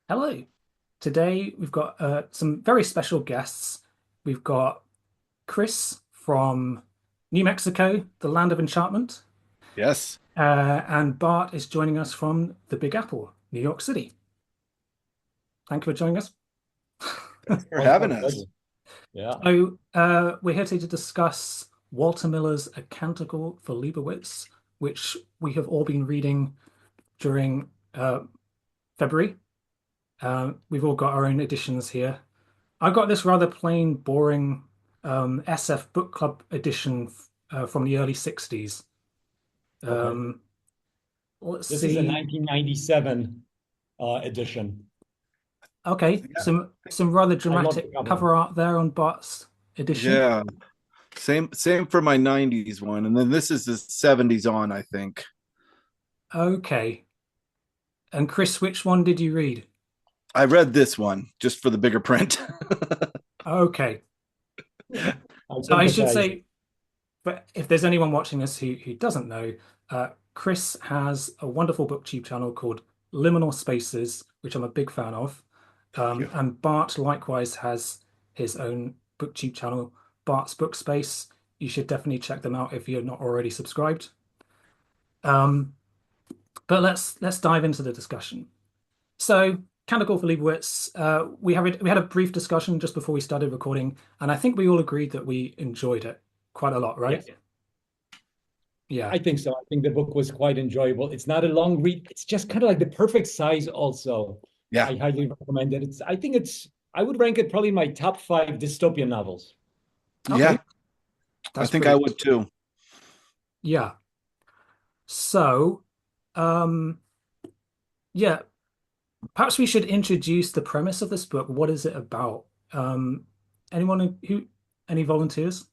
Hello. Today we've got some very special guests. We've got Chris from New Mexico, the land of enchantment, Yes. and Bart is joining us from the Big Apple, New York City. Thank you for joining us. Thanks for My having pleasure. us. Yeah. So we're here today to discuss Walter Miller's A Canticle for Leibowitz, which we have all been reading during February. We've all got our own editions here. I got this rather plain, boring SF book club edition from the early 60s. Okay. Um, let's This is a see. 1997 edition. Okay, Yeah. some rather I love the dramatic cover. cover art there on Bart's edition. Yeah. Same for my 90s one. And then this is the 70s on, I think. Okay. And Chris, which one did you read? I read this one just for the bigger print. Okay. I So I should sympathize. say, but if there's anyone watching this who doesn't know, Chris has a wonderful BookTube channel called Liminal Spaces, which I'm a big fan of. Thank you. And Bart likewise has his own BookTube channel, Bart's Book Space. You should definitely check them out if you're not already subscribed. Um, but let's dive into the discussion. So, Canticle for Leibowitz, we had a brief discussion just before we started recording, and I think we all agreed that we enjoyed it quite a lot, right? Yes, Yeah. I think so. I think the book was quite enjoyable. It's not a long read. It's just kind of like the perfect size also. Yeah. I highly recommend it. I would rank it probably in my top five dystopian novels. Yeah. Okay, I that's think I pretty. would too. Yeah. So, um, yeah, perhaps we should introduce the premise of this book. What is it about? Um, anyone who, any volunteers?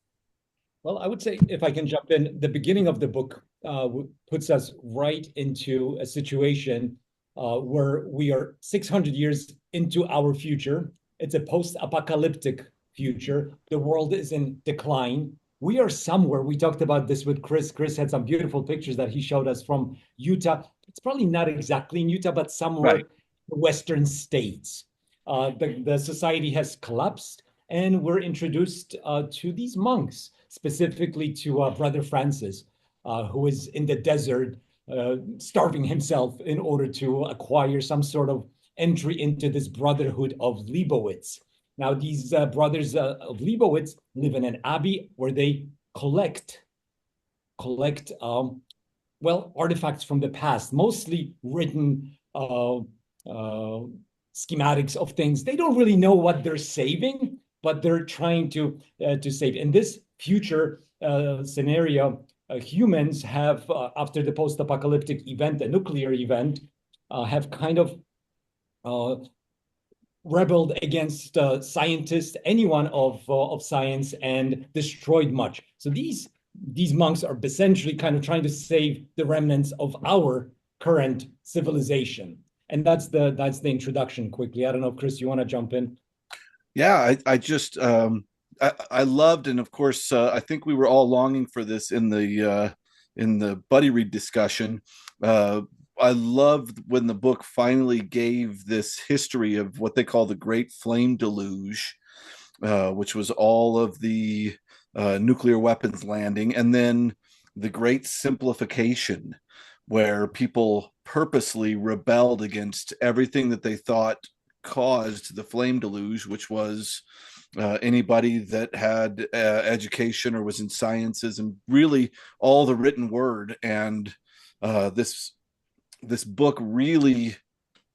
Well, I would say if I can jump in, the beginning of the book puts us right into a situation where we are 600 years into our future. It's a post-apocalyptic future. The world is in decline. We are somewhere. We talked about this with Chris. Chris had some beautiful pictures that he showed us from Utah. It's probably not exactly in Utah, but somewhere in Right. the Western states. The society has collapsed, and we're introduced to these monks, specifically to Brother Francis, who is in the desert, starving himself in order to acquire some sort of entry into this Brotherhood of Leibowitz. Now, these brothers of Leibowitz live in an abbey where they collect well, artifacts from the past, mostly written schematics of things. They don't really know what they're saving, but they're trying to save. In this future scenario, humans have, after the post-apocalyptic event, the nuclear event, have kind of uh, rebelled against scientists, anyone of science, and destroyed much. So these monks are essentially kind of trying to save the remnants of our current civilization. And that's the introduction quickly. I don't know, Chris, you want to jump in? Yeah, I just I loved, and of course I think we were all longing for this in the buddy read discussion. Uh I loved when the book finally gave this history of what they call the Great Flame Deluge, which was all of the nuclear weapons landing, and then the Great Simplification, where people purposely rebelled against everything that they thought caused the flame deluge, which was anybody that had education or was in sciences, and really all the written word. And this book really,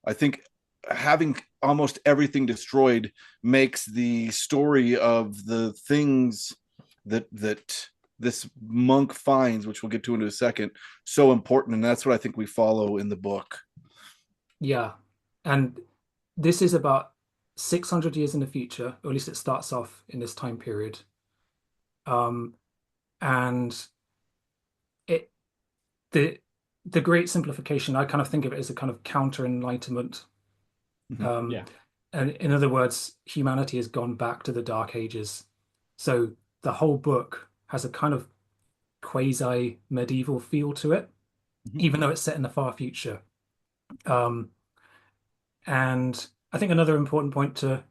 I think, having almost everything destroyed makes the story of the things that this monk finds, which we'll get to in a second, so important. And that's what I think we follow in the book. Yeah. And this is about 600 years in the future, or at least it starts off in this time period. Um, and it the the great simplification, I kind of think of it as a kind of counter enlightenment. Mhm. Um, Yeah. and in other words, humanity has gone back to the Dark Ages. So the whole book has a kind of quasi medieval feel to it, Mhm. even though it's set in the far future. Um, And I think another important point to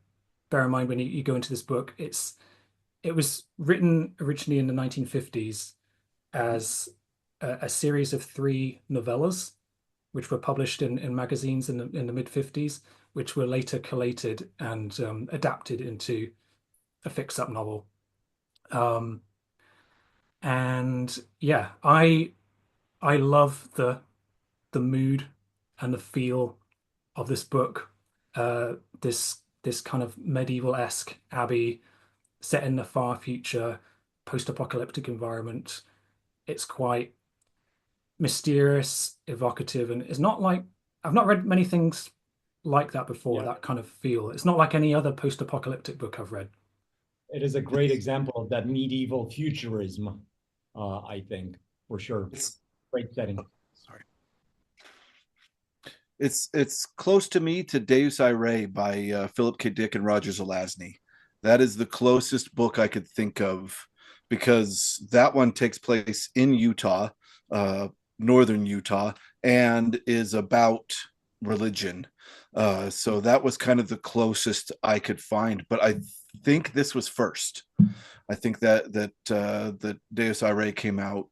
bear in mind when you go into this book, it was written originally in the 1950s as a series of three novellas, which were published in magazines in the mid 50s, which were later collated and adapted into a fix-up novel. Um, and yeah, I love the mood and the feel of this book. This kind of medieval-esque abbey set in the far future, post-apocalyptic environment. It's quite mysterious, evocative, and it's not like I've not read many things like that before, Yeah, that kind of feel. It's not like any other post-apocalyptic book I've read. it is a great example of that medieval futurism, I think, for sure. It's Great setting. sorry. It's close to me to Deus Irae by Philip K. Dick and Roger Zelazny. That is the closest book I could think of because that one takes place in Utah, uh, northern Utah, and is about religion. So that was kind of the closest I could find. But I think this was first. I think that Deus Irae came out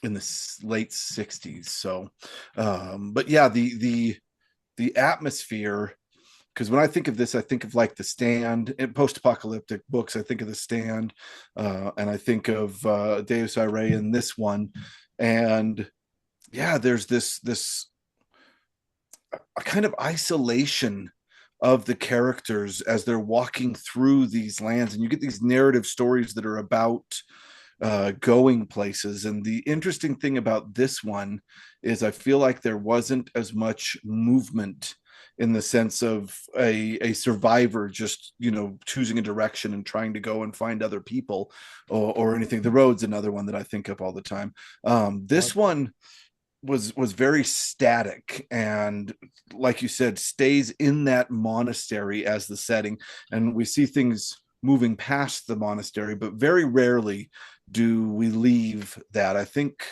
in the late 60s. So but yeah, the atmosphere, because when I think of this, I think of like The Stand and post-apocalyptic books. I think of The Stand, and I think of Deus Irae in this one. And yeah, there's this a kind of isolation of the characters as they're walking through these lands, and you get these narrative stories that are about going places. And the interesting thing about this one is I feel like there wasn't as much movement in the sense of a survivor just, choosing a direction and trying to go and find other people, or anything. The Road's another one that I think of all the time. This one was very static, and like you said, stays in that monastery as the setting, and we see things moving past the monastery, but very rarely do we leave that. I think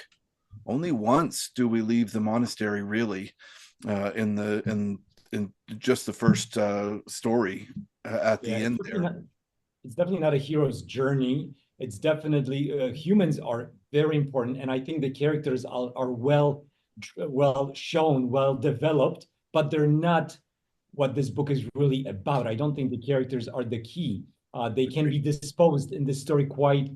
only once do we leave the monastery, really, in just the first story at the Yeah, end there. It's definitely not a hero's journey. It's definitely humans are very important, and I think the characters are well shown, well developed, but they're not what this book is really about. I don't think the characters are the key. They can be disposed in this story quite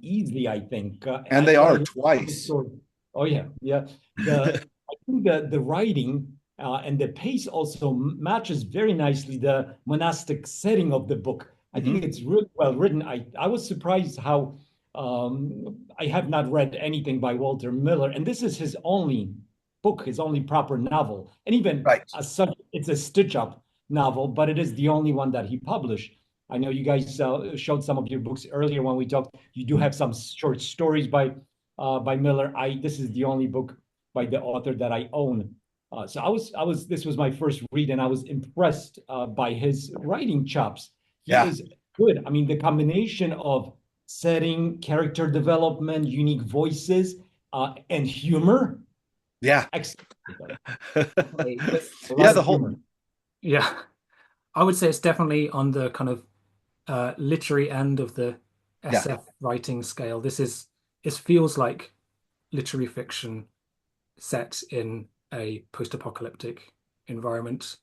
easily, I think. And they What I are love about the twice. story. Oh yeah, yeah. I think the writing and the pace also matches very nicely the monastic setting of the book. I think Mhm. it's really well written. I was surprised how I have not read anything by Walter Miller, and this is his only book, his only proper novel. And even Right. as such, it's a stitch-up novel, but it is the only one that he published. I know you guys showed some of your books earlier when we talked. You do have some short stories by Miller. This is the only book by the author that I own. So this was my first read, and I was impressed by his writing chops. He Yeah. is good. I mean, the combination of setting, character development, unique voices, and humor. Yeah. Excellent. A lot Yeah, of the whole humor. Yeah, I would say it's definitely on the kind of literary end of the yeah. SF writing scale. It feels like literary fiction set in a post-apocalyptic environment.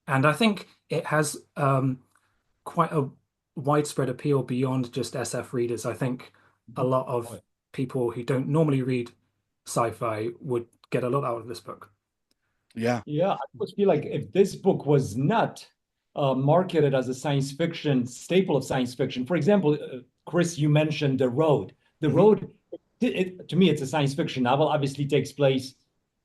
And I think it has quite a widespread appeal beyond just SF readers. I think a lot of people who don't normally read sci-fi would get a lot out of this book. Yeah. Yeah, I always feel like if this book was not marketed as a science fiction staple of science fiction, for example, Chris, you mentioned The Road. The Mhm. Road, to me, it's a science fiction novel. Obviously, takes place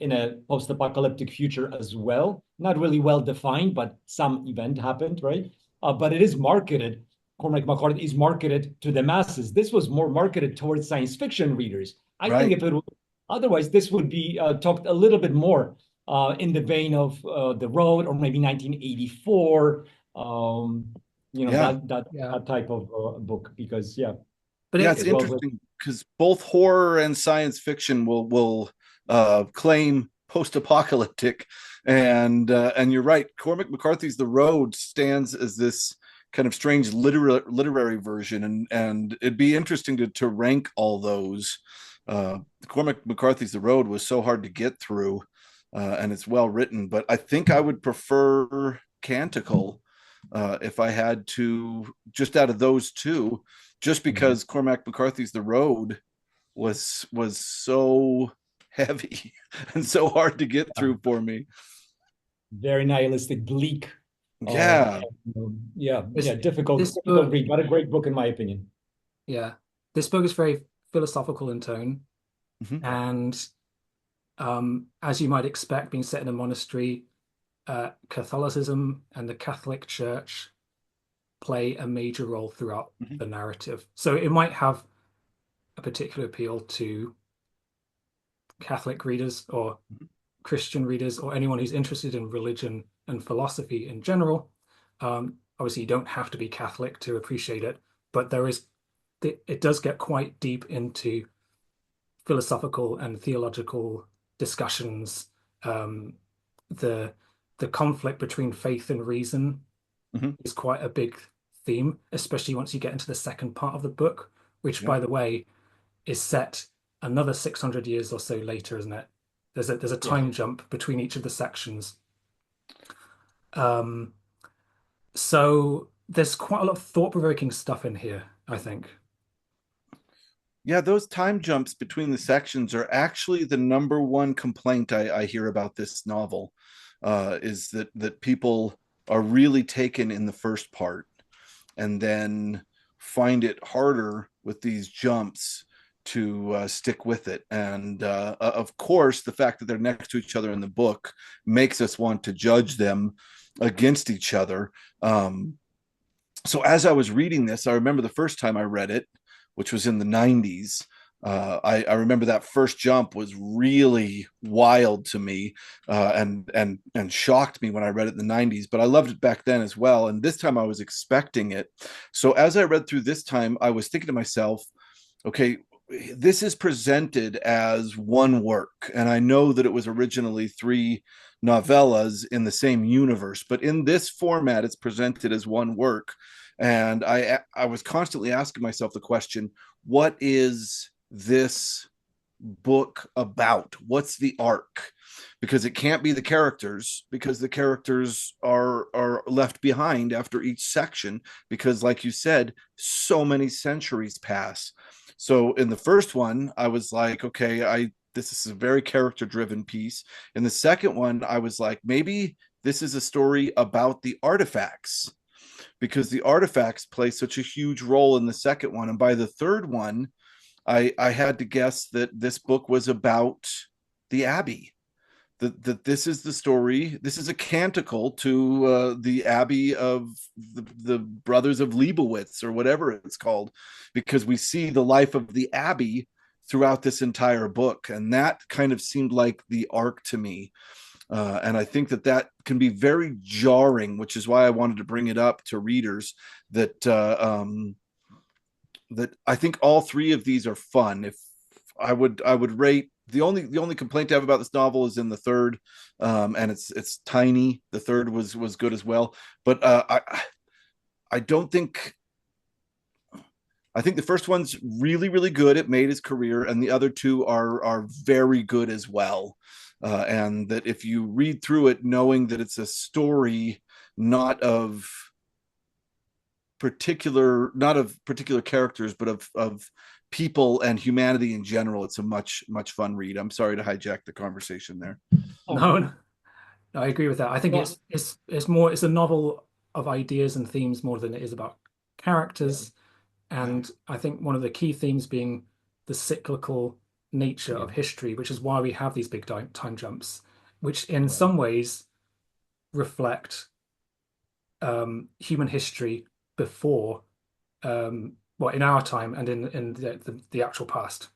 in a post-apocalyptic future as well. Not really well defined, but some event happened, right? But it is marketed. Cormac McCarthy is marketed to the masses. This was more marketed towards science fiction readers. I think Right. if it would, otherwise, this would be talked a little bit more in the vein of The Road or maybe 1984. Yeah. Yeah. That type of book because yeah, But Yeah, it, it's it's well written. interesting because both horror and science fiction will claim post-apocalyptic, And you're right. Cormac McCarthy's The Road stands as this kind of strange literary version, and it'd be interesting to rank all those. Cormac McCarthy's The Road was so hard to get through, and it's well written, but I think I would prefer Canticle if I had to, just out of those two, just because Cormac McCarthy's The Road was so heavy and so hard to get through for me. Very nihilistic, bleak. Yeah. Difficult, this difficult book, read, but a great book in my opinion. yeah, this book is very philosophical in tone, Mhm. and as you might expect, being set in a monastery, Catholicism and the Catholic Church play a major role throughout Mhm. the narrative. So it might have a particular appeal to Catholic readers or Christian readers or anyone who's interested in religion and philosophy in general. Obviously, you don't have to be Catholic to appreciate it, but it does get quite deep into philosophical and theological discussions. The the conflict between faith and reason Mhm. is quite a big theme, especially once you get into the second part of the book, which, Yeah. by the way, is set another 600 years or so later, isn't it? There's a Yes. time jump between each of the sections. Um, so there's quite a lot of thought-provoking stuff in here, I think. Yeah, those time jumps between the sections are actually the number one complaint I hear about this novel, is that people are really taken in the first part and then find it harder with these jumps to stick with it. And of course, the fact that they're next to each other in the book makes us want to judge them against each other. So as I was reading this, I remember the first time I read it, which was in the 90s. I remember that first jump was really wild to me, and shocked me when I read it in the 90s. But I loved it back then as well. And this time I was expecting it. So as I read through this time, I was thinking to myself, okay, this is presented as one work, and I know that it was originally three novellas in the same universe, but in this format, it's presented as one work. And I was constantly asking myself the question, what is this book about? What's the arc? Because it can't be the characters, because the characters are left behind after each section, because like you said, so many centuries pass. So in the first one, I was like, okay, I this is a very character driven piece. In the second one, I was like, maybe this is a story about the artifacts, because the artifacts play such a huge role in the second one. And by the third one, I had to guess that this book was about the Abbey. That this is the story. This is a canticle to the Abbey of the Brothers of Leibowitz, or whatever it's called, because we see the life of the Abbey throughout this entire book, and that kind of seemed like the arc to me. And I think that can be very jarring, which is why I wanted to bring it up to readers. That I think all three of these are fun. If I would rate, the only complaint I have about this novel is in the third, and it's tiny. The third was good as well, but I don't think. I think the first one's really, really good. It made his career, and the other two are very good as well. And that if you read through it, knowing that it's a story not of particular characters, but of people and humanity in general, it's a much fun read. I'm sorry to hijack the conversation there. No, no, I agree with that. I think Well, it's a novel of ideas and themes more than it is about characters. Yeah. And I think one of the key themes being the cyclical nature yeah, of history, which is why we have these big time jumps, which in right. some ways reflect human history before, well, in our time and in the actual past.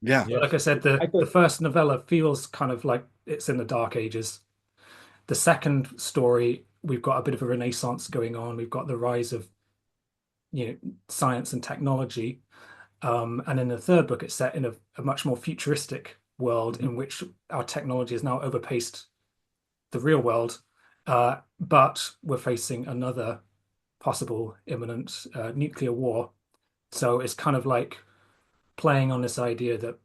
Yeah. So like Yes. I said, I the thought, first novella feels kind of like it's in the Dark Ages. The second story, we've got a bit of a renaissance going on. We've got the rise of, science and technology. And in the third book, it's set in a much more futuristic world Mhm. in which our technology is now overpaced the real world, but we're facing another possible imminent nuclear war. So it's kind of like playing on this idea that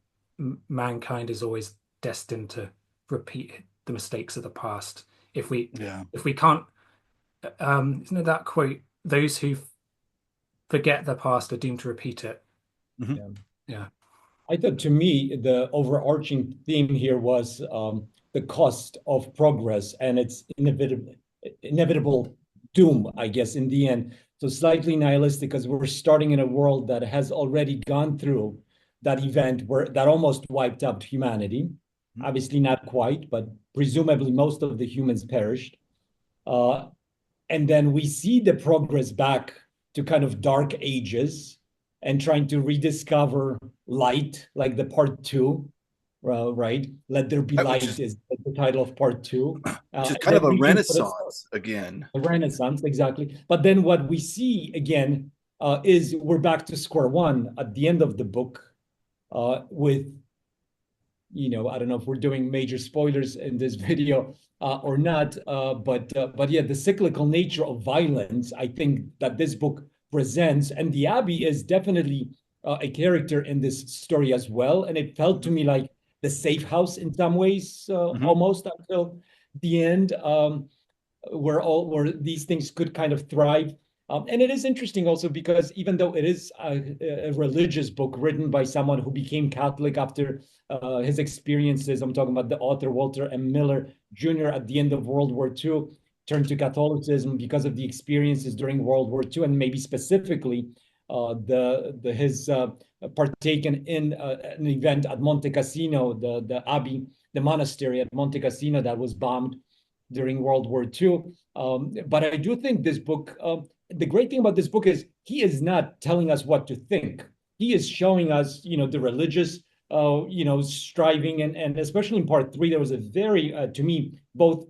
mankind is always destined to repeat the mistakes of the past. If we Yeah. if we can't, isn't it that quote? Those who forget the past are doomed to repeat it. Mhm. Yeah. Yeah. I thought to me, the overarching theme here was the cost of progress and its inevitable doom, I guess, in the end. So slightly nihilistic because we're starting in a world that has already gone through that event where that almost wiped out humanity. Mhm. Obviously not quite, but presumably most of the humans perished. Uh, and then we see the progress back to kind of dark ages and trying to rediscover light, like the part two, right? Let there be Which light is is the title of part two. which is And kind of then a reaching for renaissance again. the Renaissance, exactly. But then what we see again is we're back to square one at the end of the book with I don't know if we're doing major spoilers in this video or not, but yeah, the cyclical nature of violence, I think that this book presents, and the Abbey is definitely a character in this story as well, and it felt to me like the safe house in some ways, Mhm. almost until the end, where these things could kind of thrive. And it is interesting also because even though it is a religious book written by someone who became Catholic after his experiences, I'm talking about the author Walter M. Miller Jr. at the end of World War II, turned to Catholicism because of the experiences during World War II, and maybe specifically the his partaken in an event at Monte Cassino, the abbey, the monastery at Monte Cassino that was bombed during World War II. But I do think this book, the great thing about this book is he is not telling us what to think. He is showing us, the religious, striving, and especially in part three, there was a very, to me, both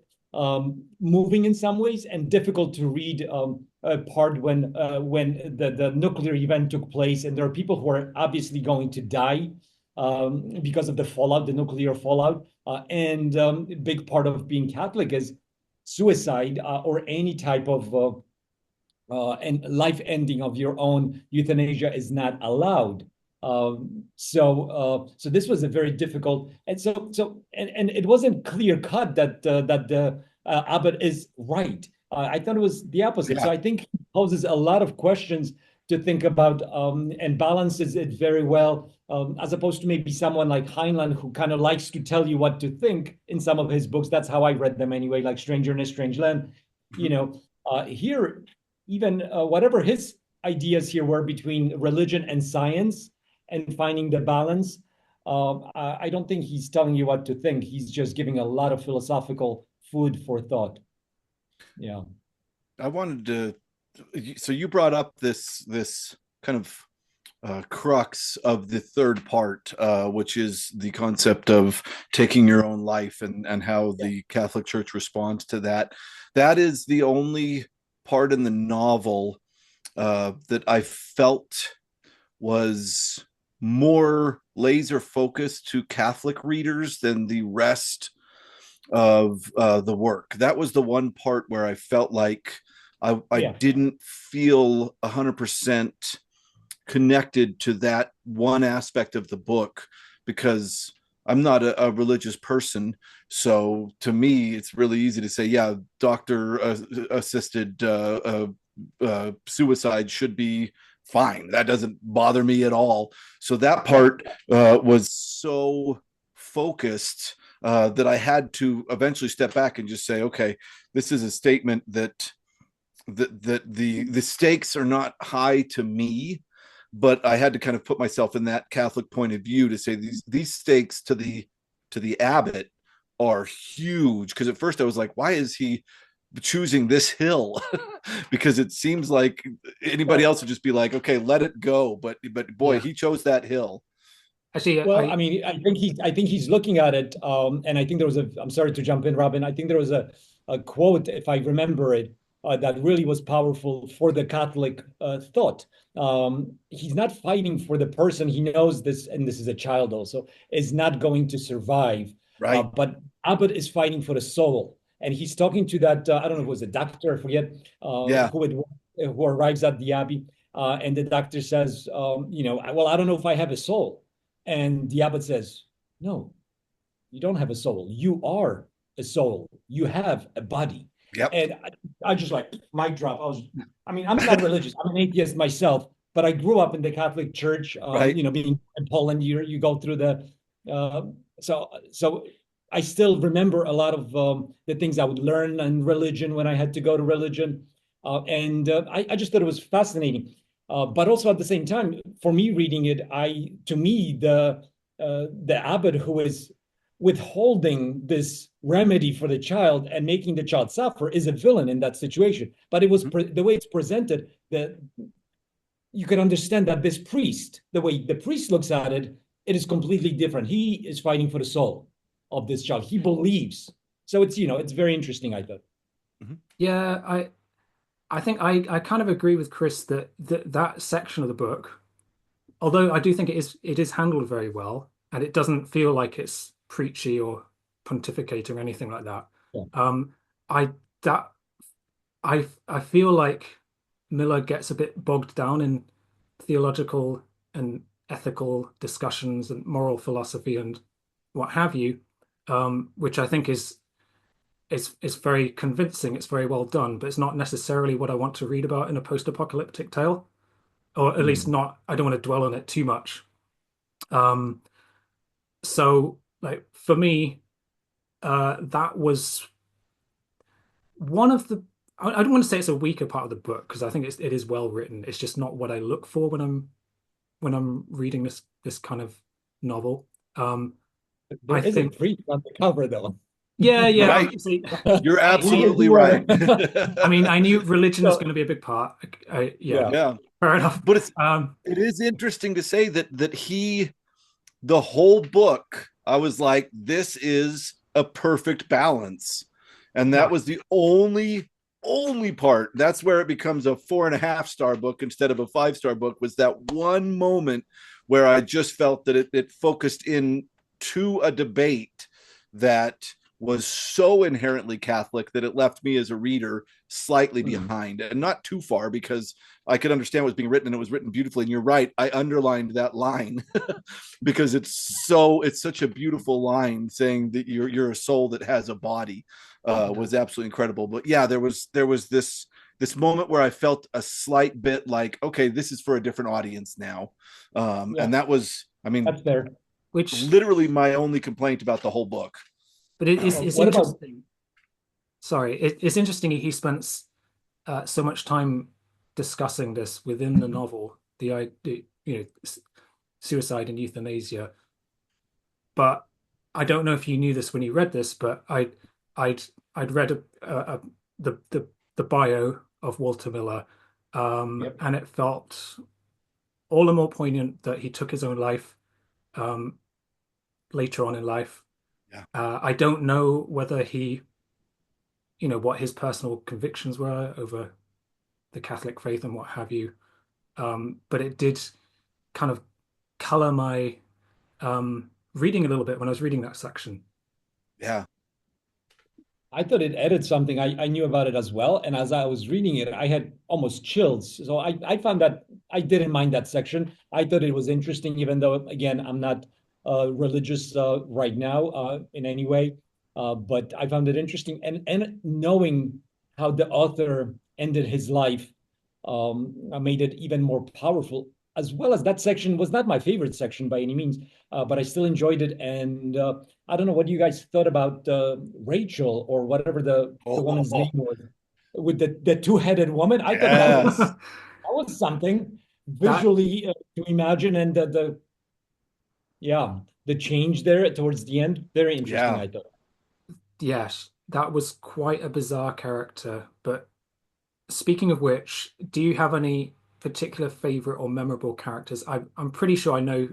moving in some ways and difficult to read part when the nuclear event took place, and there are people who are obviously going to die because of the fallout, the nuclear fallout. And a big part of being Catholic is suicide or any type of and life ending of your own. Euthanasia is not allowed. So this was a very difficult, and it wasn't clear cut that the abbot is right. I thought it was the opposite. So Yeah. I think he poses a lot of questions to think about and balances it very well, as opposed to maybe someone like Heinlein who kind of likes to tell you what to think in some of his books. That's how I read them anyway, like Stranger in a Strange Land. You Mhm. know, here, even whatever his ideas here were between religion and science and finding the balance, I don't think he's telling you what to think. He's just giving a lot of philosophical food for thought. Yeah. I wanted to. So you brought up this kind of crux of the third part, which is the concept of taking your own life and how the Catholic Church responds to that. That is the only part in the novel that I felt was more laser focused to Catholic readers than the rest of the work. That was the one part where I felt like I Yeah. didn't feel 100% connected to that one aspect of the book because I'm not a religious person. So to me, it's really easy to say, yeah, doctor assisted suicide should be fine. That doesn't bother me at all. So that part was so focused that I had to eventually step back and just say, okay, this is a statement that the stakes are not high to me, but I had to kind of put myself in that Catholic point of view to say these stakes to the abbot are huge. Because at first I was like, why is he choosing this hill? Because it seems like anybody else would just be like, okay, let it go. But boy, Yeah. he chose that hill. Actually, Well, I mean, I think he's looking at it, and I think there was a. I'm sorry to jump in, Robin. I think there was a quote, if I remember it, that really was powerful for the Catholic thought. He's not fighting for the person he knows this, and this is a child also, is not going to survive. Right. But Abbott is fighting for the soul. and he's talking to that I don't know, if it was a doctor, I forget, Yeah. who arrives at the abbey, and the doctor says, well, I don't know if I have a soul, and the abbot says, no, you don't have a soul. You are a soul. You have a body. Yep. And I just like mic drop. I mean, I'm not religious. I'm an atheist myself, but I grew up in the Catholic Church. Right. Being in Poland, you go through the uh, so I still remember a lot of the things I would learn in religion when I had to go to religion, and I just thought it was fascinating. But also at the same time, for me reading it, to me the abbot who is withholding this remedy for the child and making the child suffer is a villain in that situation. But it was the way it's presented that you can understand that this priest, the way the priest looks at it, it is completely different. He is fighting for the soul of this child. He believes. So it's very interesting, I thought. Yeah, I think I kind of agree with Chris that that section of the book, although I do think it is handled very well, and it doesn't feel like it's preachy or pontificating or anything like that. Yeah. I that I feel like Miller gets a bit bogged down in theological and ethical discussions and moral philosophy and what have you, which I think is very convincing. It's very well done, but it's not necessarily what I want to read about in a post-apocalyptic tale, or at least not. I don't want to dwell on it too much. So, like for me, that was one of the. I don't want to say it's a weaker part of the book because I think it is well written. It's just not what I look for when I'm reading this kind of novel. There I is a think, priest on the cover, though. yeah, Right. obviously, You're absolutely right. I mean, I knew religion was So, going to be a big part. Yeah, yeah. Yeah. fair enough. But It it is interesting to say that the whole book, I was like, this is a perfect balance. And that Yeah. was the only part. That's where it becomes a 4.5-star book instead of a 5-star book, was that one moment where I just felt that it focused in to a debate that was so inherently Catholic that it left me as a reader slightly behind, and not too far, because I could understand what was being written and it was written beautifully. And you're right, I underlined that line because it's such a beautiful line, saying that you're a soul that has a body, was absolutely incredible. But yeah, there was this moment where I felt a slight bit like, okay, this is for a different audience now. And that was, I mean, That's there. which, literally my only complaint about the whole book. but it's What about interesting. Sorry, it's interesting he spends so much time discussing this within the novel, the idea, suicide and euthanasia. But I don't know if you knew this when you read this, but I'd read the bio of Walter Miller, Yep. and it felt all the more poignant that he took his own life later on in life. Yeah. I don't know whether what his personal convictions were over the Catholic faith and what have you. But it did kind of color my reading a little bit when I was reading that section. Yeah. I thought it added something. I knew about it as well. And as I was reading it, I had almost chills. So I found that I didn't mind that section. I thought it was interesting, even though, again, I'm not religious right now in any way. But I found it interesting. And knowing how the author ended his life made it even more powerful, as well as that section was not my favorite section by any means, but I still enjoyed it. And I don't know what you guys thought about Rachel, or whatever the woman's name was, with the two-headed woman. I thought Yes. that was something visually to imagine, and the change there towards the end, very interesting, Yeah. I thought. Yes, that was quite a bizarre character. But speaking of which, do you have any particular favorite or memorable characters? I'm pretty sure I know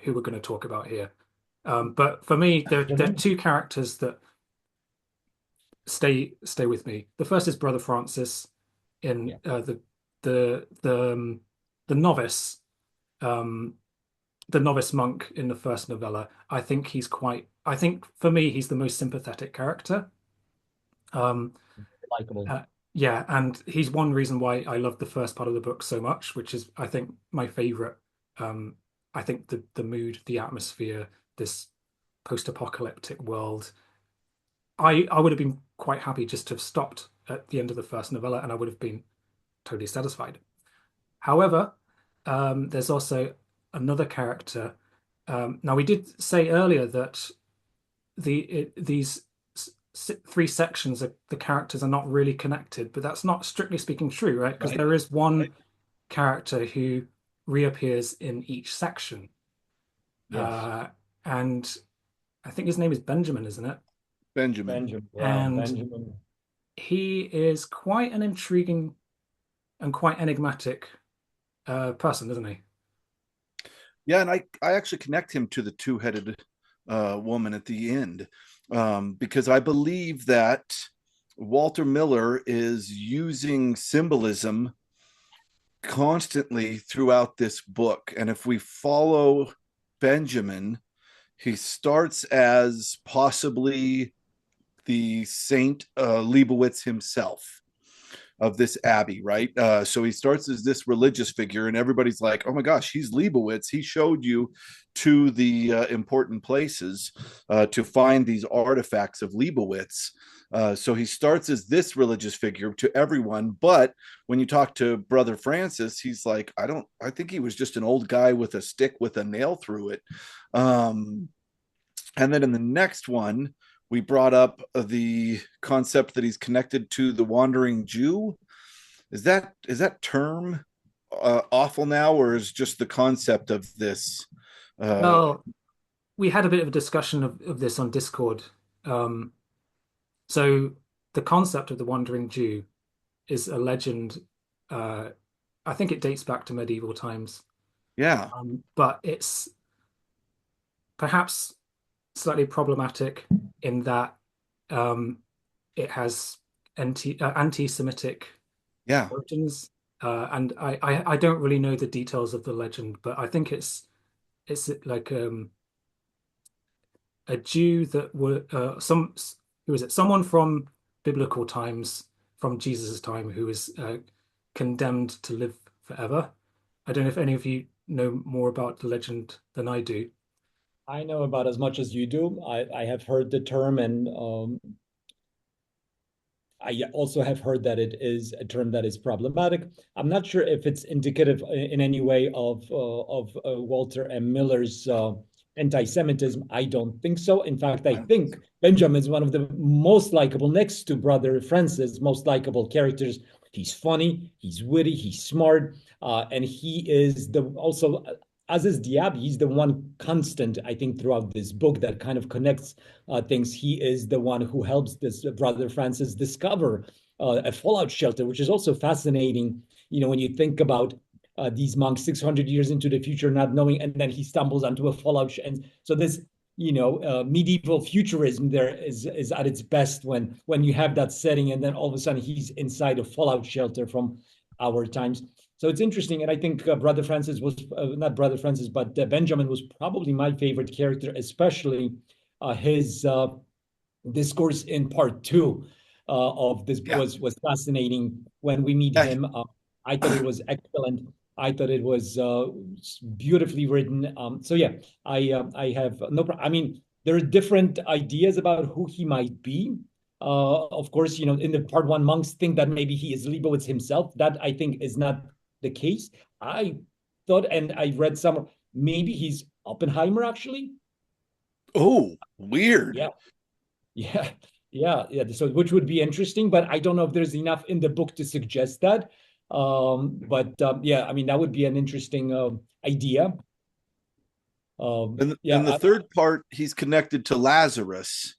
who we're going to talk about here. But for me, there are two characters that stay with me. The first is Brother Francis in the novice, the novice monk in the first novella. I think for me, he's the most sympathetic character. Um, Likable. yeah, and he's one reason why I love the first part of the book so much, which is I think my favorite. Um, I think the mood, the atmosphere, this post-apocalyptic world. I would have been quite happy just to have stopped at the end of the first novella, and I would have been totally satisfied. However, there's also another character. Now, we did say earlier that these three sections of the characters are not really connected, but that's not strictly speaking true, right? Because Right. there is Right. one character who reappears in each section, Yes. uh, and I think his name is Benjamin, isn't it? Benjamin. Benjamin. Yeah, And Benjamin. he is quite an intriguing and quite enigmatic person, isn't he? Yeah, and I actually connect him to the two-headed woman at the end, because I believe that Walter Miller is using symbolism constantly throughout this book. And if we follow Benjamin, he starts as possibly the Saint Leibowitz himself of this abbey, right? So he starts as this religious figure, and everybody's like, "Oh my gosh, he's Leibowitz. He showed you to the important places to find these artifacts of Leibowitz." So he starts as this religious figure to everyone, but when you talk to Brother Francis, he's like, "I don't. I think he was just an old guy with a stick with a nail through it." Um, and then in the next one, we brought up the concept that he's connected to the wandering Jew. Is that term awful now, or is just the concept of this? Uh, Well, we had a bit of a discussion of this on Discord. Um, so the concept of the Wandering Jew is a legend. Uh, I think it dates back to medieval times, yeah, but it's perhaps slightly problematic in that um, it has anti-Semitic yeah, origins, and I don't really know the details of the legend, but I think it's like a Jew that were who was it? Someone from biblical times, from Jesus's time, who was condemned to live forever. I don't know if any of you know more about the legend than I do. I know about as much as you do. I have heard the term, and I also have heard that it is a term that is problematic. I'm not sure if it's indicative in any way of Walter M. Miller's anti-Semitism. I don't think so. In fact, I think Benjamin is one of the most likable, next to Brother Francis, most likable characters. He's funny, he's witty, he's smart, and he is the also, as is Diab, he's the one constant, I think, throughout this book that kind of connects things. He is the one who helps this Brother Francis discover a fallout shelter, which is also fascinating. You know, when you think about these monks 600 years into the future, not knowing, and then he stumbles onto a fallout. And so this, medieval futurism there is at its best when you have that setting, and then all of a sudden he's inside a fallout shelter from our times. So it's interesting, and I think Brother Francis was not Brother Francis, but Benjamin was probably my favorite character, especially his discourse in part two of this yeah. was fascinating when we meet Yeah. him. I thought it was excellent. I thought it was beautifully written. So yeah, I have no problem. I mean, there are different ideas about who he might be. Of course, in the part one, monks think that maybe he is Leibowitz himself. That I think is not the case. I thought, and I read some, maybe he's Oppenheimer actually. Oh, weird. Yeah, yeah, yeah. So which would be interesting, but I don't know if there's enough in the book to suggest that. But yeah, I mean that would be an interesting idea. And Yeah, in the third part, he's connected to Lazarus.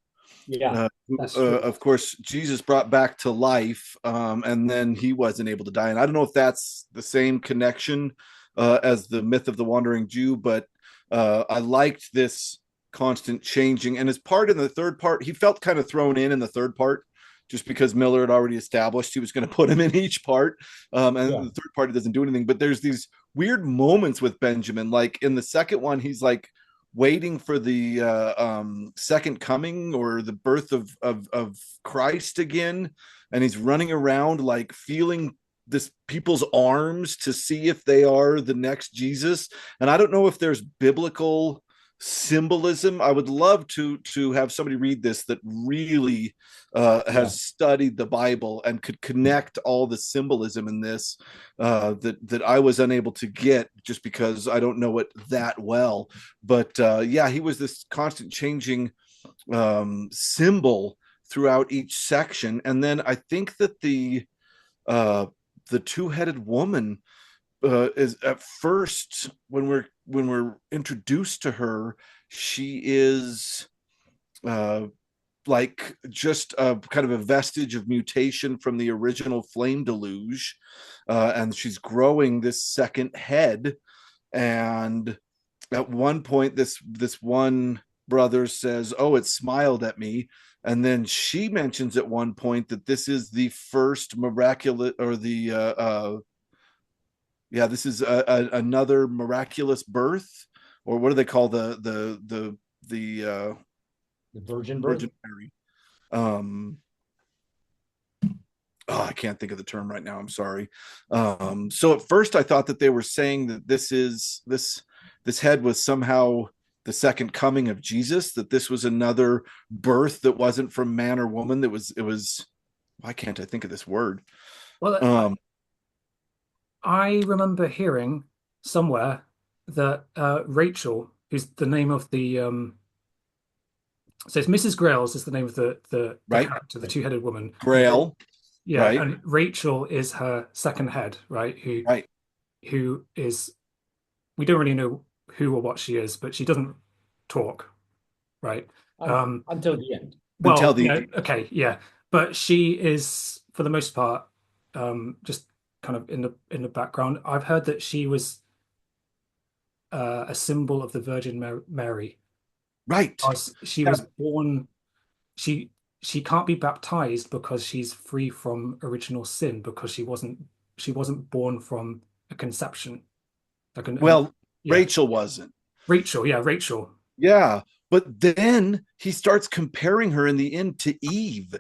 yeah, That's true. Of course, Jesus brought back to life, and then he wasn't able to die. And I don't know if that's the same connection as the myth of the wandering Jew, but I liked this constant changing. And his part in the third part, he felt kind of thrown in the third part, just because Miller had already established he was going to put him in each part. And yeah, the third part, he doesn't do anything. But there's these weird moments with Benjamin. Like in the second one, he's like waiting for the second coming or the birth of Christ again, and he's running around like feeling this people's arms to see if they are the next Jesus. And I don't know if there's biblical symbolism. I would love to have somebody read this that really Yeah. has studied the Bible and could connect all the symbolism in this that I was unable to get just because I don't know it that well. But yeah, he was this constant changing symbol throughout each section. And then I think that the two-headed woman is at first when we're introduced to her, she is like just a kind of a vestige of mutation from the original flame deluge, and she's growing this second head. And at one point, this one brother says, "Oh, it smiled at me." And then she mentions at one point that this is the first miraculous, or the yeah, this is another miraculous birth, or what do they call the The virgin birth. Virgin Mary? Um, oh, I can't think of the term right now. I'm sorry. So at first I thought that they were saying that this head was somehow the second coming of Jesus, that this was another birth that wasn't from man or woman, that it was why can't I think of this word? Well, Um, I remember hearing somewhere that Rachel, who's the name of the so it's Mrs. Grails is the name of the right? character, the two-headed woman. Grail, Yeah, right? and Rachel is her second head, right? Right. Who is, we don't really know who or what she is, but she doesn't talk, right? Until the end. Until Well, the okay, yeah, but she is for the most part just kind of in the background. I've heard that she was a symbol of the Virgin Mary right. because she Yeah. was born. She she can't be baptized because she's free from original sin because she wasn't born from a conception. Like Well, yeah, Rachel wasn't. Rachel, yeah, Rachel. Yeah. But then he starts comparing her in the end to Eve.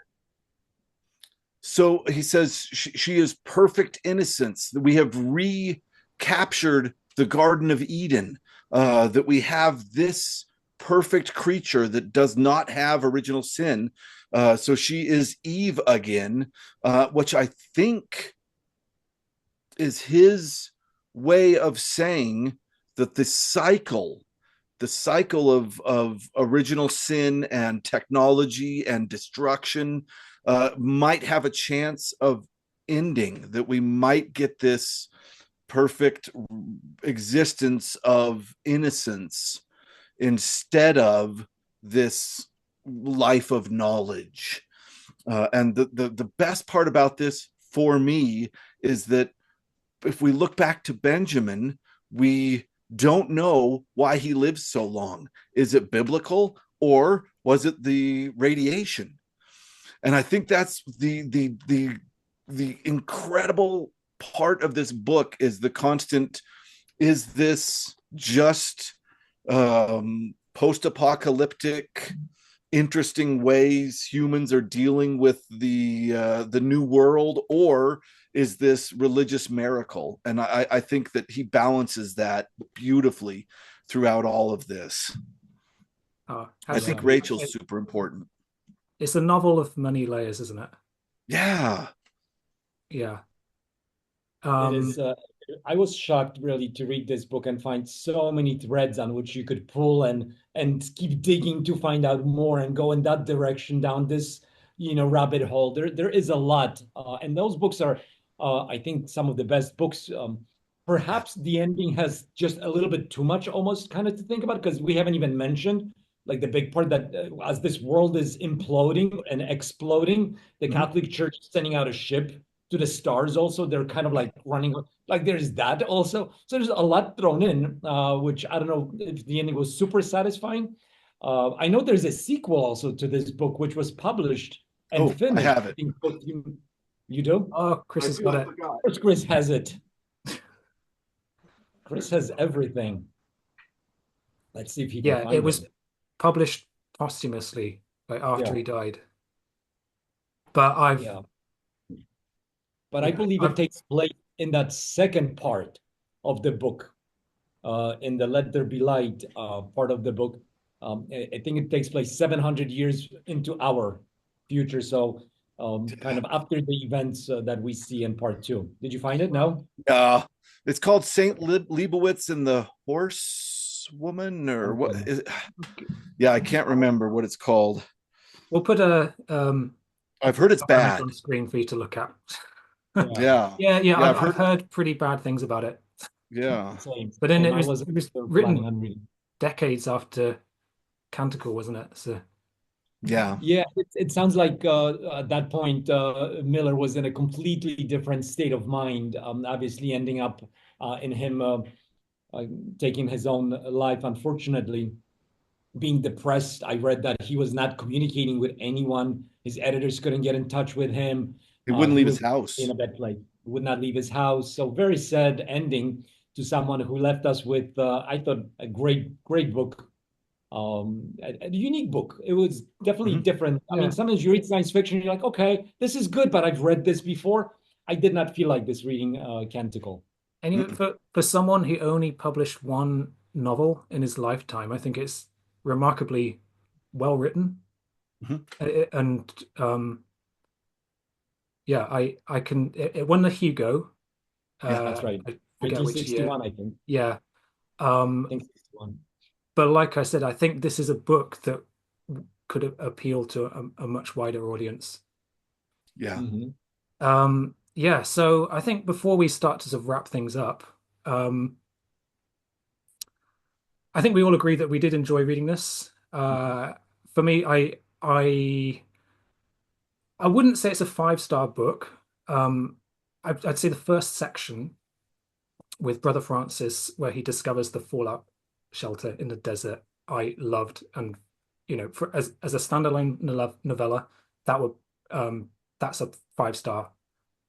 So he says she is perfect innocence. We have recaptured the Garden of Eden, that we have this perfect creature that does not have original sin. So she is Eve again, which I think is his way of saying that the cycle of original sin and technology and destruction might have a chance of ending, that we might get this perfect existence of innocence instead of this life of knowledge. And the best part about this for me is that if we look back to Benjamin, we don't know why he lived so long. Is it biblical or was it the radiation? And I think that's the incredible part of this book is the constant, is this just post-apocalyptic interesting ways humans are dealing with the new world, or is this religious miracle? And I think that he balances that beautifully throughout all of this. I think Rachel's super important. It's a novel of many layers, isn't it? Yeah. Yeah. It is. I was shocked really to read this book and find so many threads on which you could pull and keep digging to find out more and go in that direction down this rabbit hole. There is a lot, and those books are, I think, some of the best books. Perhaps the ending has just a little bit too much, almost kind of to think about, because we haven't even mentioned like the big part that as this world is imploding and exploding, the Catholic Church is sending out a ship to the stars. Also, they're kind of like running, like there's that also. So there's a lot thrown in, which I don't know if the ending was super satisfying. I know there's a sequel also to this book, which was published and I finished. have it. You do? Oh, Chris has got it. Of course, Chris has it. Chris has everything. Let's see if he can Yeah, it find was it. published posthumously, like after Yeah, he died. But I've yeah. But I yeah, believe it I've takes place in that second part of the book, in the Let There Be Light part of the book. I think it takes place 700 years into our future. So kind of after the events that we see in part two. Did you find it? No? Uh, it's called Saint Leibowitz and the Horse Woman, or what Okay. is it? Yeah, I can't remember what it's called. we'll put I've heard it's a link bad. on screen for you to look at. Yeah, Yeah. Yeah, yeah, Yeah, I've I've heard. heard pretty bad things about it. Yeah. same, But then same. it I was was it was planning written on reading. decades after Canticle, wasn't it? So Yeah. Yeah, it sounds like at that point, Miller was in a completely different state of mind, obviously ending up in him uh, taking his own life, unfortunately, being depressed. I read that he was not communicating with anyone. His editors couldn't get in touch with him. He wouldn't He leave was his in house. a bad place, would not leave his house. So very sad ending to someone who left us with, I thought, a great book, a unique book. It was definitely Mhm. different. I mean, yeah. sometimes you read science fiction, you're like, okay, this is good, but I've read this before. I did not feel like this reading Canticle. And Mm-mm. for someone who only published one novel in his lifetime, I think it's remarkably well written. Mhm. And yeah, I can it won the Hugo. Yeah. That's right. I forget which year. 1961, I think. Yeah. I think 61. But like I said, I think this is a book that could appeal to a much wider audience. Yeah. Hmm. Yeah, so I think before we start to sort of wrap things up, um, I think we all agree that we did enjoy reading this. For me, I wouldn't say it's a five-star book. I'd say the first section with Brother Francis, where he discovers the fallout shelter in the desert, I loved, and as a standalone novella, that would that's a five-star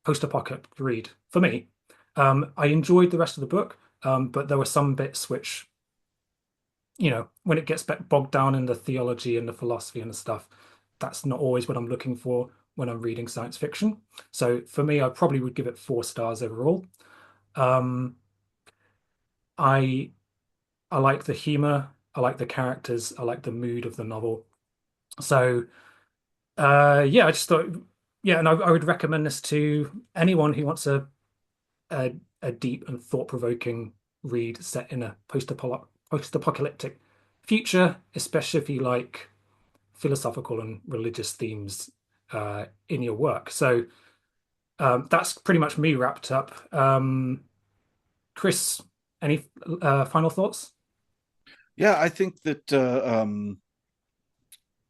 post-apocalyptic read for me. I enjoyed the rest of the book, but there were some bits which, when it gets bogged down in the theology and the philosophy and the stuff, that's not always what I'm looking for when I'm reading science fiction. So for me, I probably would give it 4 stars overall. Um, I I like the humor, I like the characters, I like the mood of the novel. So yeah, I just thought, yeah, and I would recommend this to anyone who wants a deep and thought-provoking read set in a post-apocalyptic future, especially if you like philosophical and religious themes in your work. So that's pretty much me wrapped up. Chris, any final thoughts? Yeah. I think that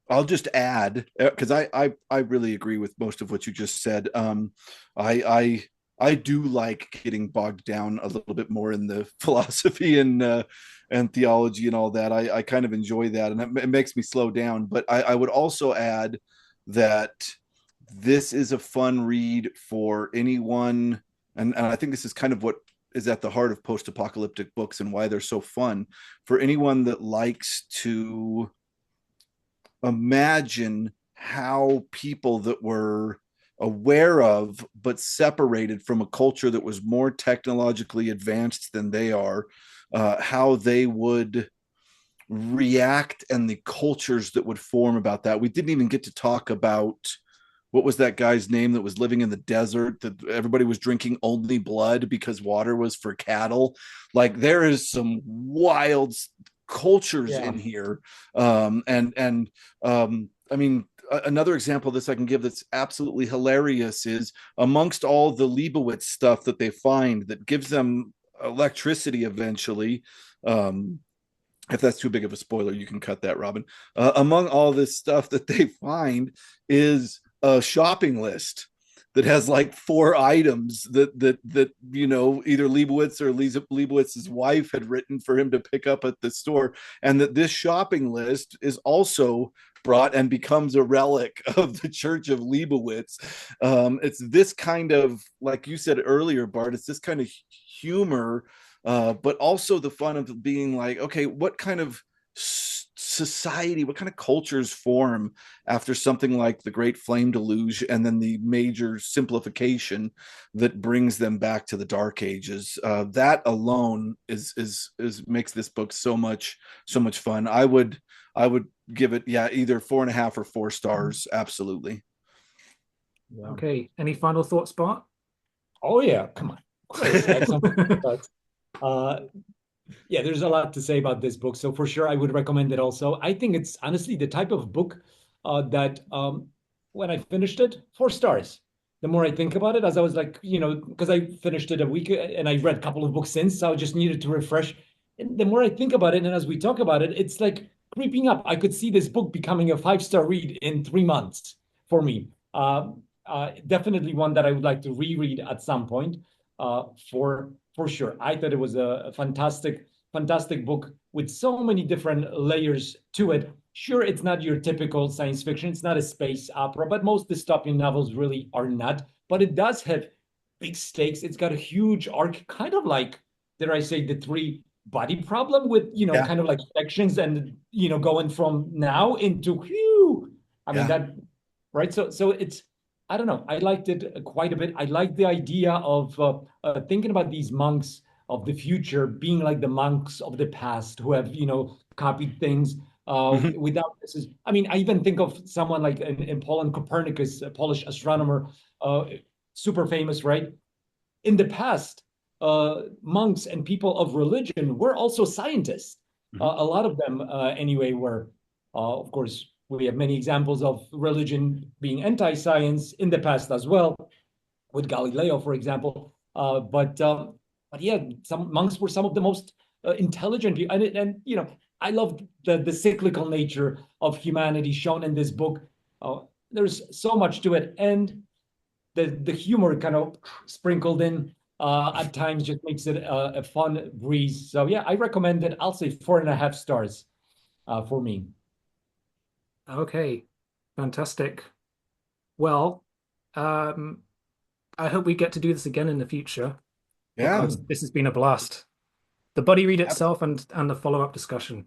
I'll just add because I really agree with most of what you just said. I I do like getting bogged down a little bit more in the philosophy and theology and all that. I kind of enjoy that, and it makes me slow down. But I would also add that this is a fun read for anyone, and I think this is kind of what is at the heart of post-apocalyptic books and why they're so fun for anyone that likes to imagine how people that were aware of but separated from a culture that was more technologically advanced than they are, how they would react and the cultures that would form about that. We didn't even get to talk about what was that guy's name that was living in the desert that everybody was drinking only blood because water was for cattle. Like there is some wild cultures Yeah. in here. And I mean, another example of this I can give that's absolutely hilarious is amongst all the Leibowitz stuff that they find that gives them electricity eventually. If that's too big of a spoiler, you can cut that, Robin. Among all this stuff that they find is a shopping list that has like 4 items that either Leibowitz or Leibowitz's wife had written for him to pick up at the store, and that this shopping list is also brought and becomes a relic of the Church of Leibowitz. It's this kind of, like you said earlier, Bart. It's this kind of humor but also the fun of being like, okay, what kind of society, what kind of cultures form after something like the Great Flame Deluge, and then the major simplification that brings them back to the Dark Ages. That alone is makes this book so much fun. I would give it, yeah, either 4.5 or 4 stars. Absolutely. Yeah. Okay. Any final thoughts, Bart? Oh yeah, come on, Chris, excellent. Uh, yeah, there's a lot to say about this book. So for sure, I would recommend it also. I think it's honestly the type of book that when I finished it, 4 stars. The more I think about it, as I was like, because I finished it a week and I read a couple of books since, so I just needed to refresh. And the more I think about it, and as we talk about it, it's like creeping up. I could see this book becoming a 5-star read in 3 months for me. Definitely one that I would like to reread at some point. For sure. I thought it was a fantastic book with so many different layers to it. Sure, it's not your typical science fiction. It's not a space opera, but most dystopian novels really are not. But it does have big stakes. It's got a huge arc, kind of like, dare I say, the three body problem with, Yeah. kind of like sections and, going from now into, whew, I mean, Yeah. that, right? So it's, I don't know. I liked it quite a bit. I like the idea of thinking about these monks of the future being like the monks of the past who have, copied things Mhm. without this. I mean, I even think of someone like in Poland, Copernicus, a Polish astronomer, uh, super famous, right? In the past, monks and people of religion were also scientists. Mhm. A lot of them, anyway, were, of course, we have many examples of religion being anti-science in the past as well, with Galileo, for example. But yeah, some monks were some of the most intelligent people, and I love the cyclical nature of humanity shown in this book. There's so much to it, and the humor kind of sprinkled in at times just makes it a fun breeze. So yeah, I recommend it. I'll say 4.5 stars for me. Okay. Fantastic. Well, um, I hope we get to do this again in the future Yeah. because this has been a blast. The buddy read itself and the follow-up discussion.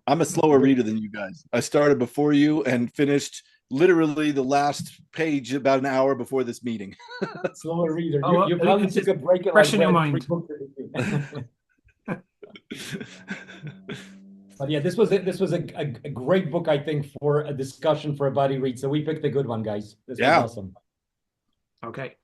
I'm a slower reader than you guys. I started before you and finished literally the last page about an hour before this meeting. Slower reader. Oh, You probably it's took just a break and like fresh in your read three mind. books in between. But yeah, this was a great book, I think, for a discussion for a buddy read. So we picked a good one, guys. This was Yeah. awesome. Okay.